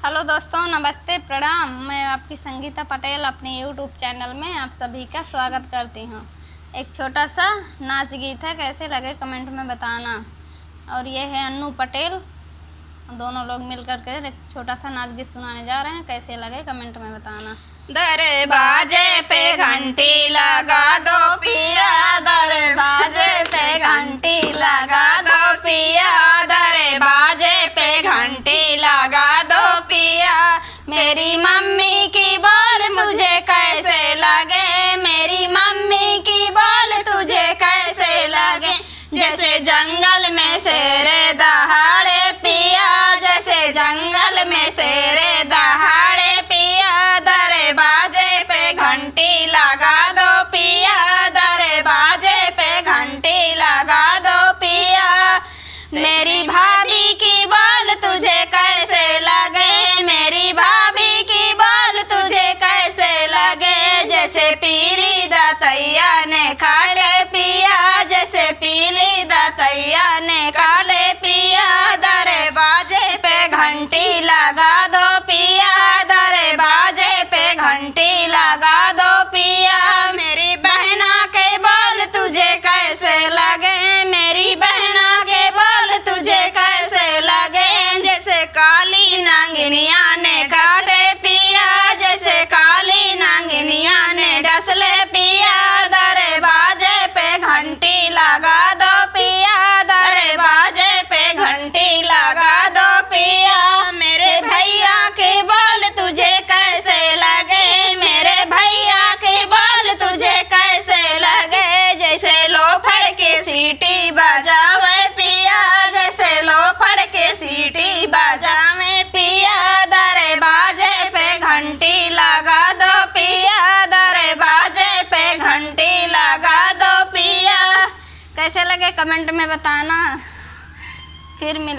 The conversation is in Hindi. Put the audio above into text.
हेलो दोस्तों, नमस्ते, प्रणाम। मैं आपकी संगीता पटेल अपने यूट्यूब चैनल में आप सभी का स्वागत करती हूँ। एक छोटा सा नाच गीत है, कैसे लगे कमेंट में बताना। और ये है अन्नू पटेल, दोनों लोग मिलकर के एक छोटा सा नाच गीत सुनाने जा रहे हैं। कैसे लगे कमेंट में बताना। दरवाजे पे घंटी लगा दो पिया, दरवाजे पे घंटी लगा दो पिया, दरवाजे पे घंटी लगा दो पिया। मेरी मम्मी की बोल मुझे कैसे लगे, मेरी मम्मी की बोल तुझे कैसे लगे। जैसे जंगल में शेर दहाड़े पिया, जैसे जंगल में शेर दहाड़े पिया। दरवाजे पे घंटी लगा दो पिया, दरवाजे पे घंटी लगा दो पिया। मेरी भाभी की बोल तुझे कैसे लगे, मेरी भाभी की बोल तुझे कैसे लगे। जैसे पीली दतैया ने खाले पिया, जैसे पीली दतैया ने काले पिया। दरवाजे पे घंटी लगा दो पिया, दरवाजे पे घंटी लगा दो पिया। मेरी बहना के बोल तुझे कैसे लगे, मेरी बहना के बोल तुझे कैसे लगे। जैसे काली नांगिनिया ने काटे पिया, जैसे काली नांगिनिया ने डसले पिया। दरवाजे पे घंटी लगा दो पिया, दरवाजे पे घंटी लगा दो पिया। मेरे भैया के बोल तुझे कैसे लगे, मेरे भैया के बोल तुझे कैसे लगे। जैसे लोफड़ के सीटी बजावे पिया, जैसे लोफड़ के सीटी बजावे पिया। दरवाजे पे घंटी लगा दो पिया, दरवाजे पे घंटी लगा दो पिया। कैसे लगे कमेंट में बताना। फिर मिल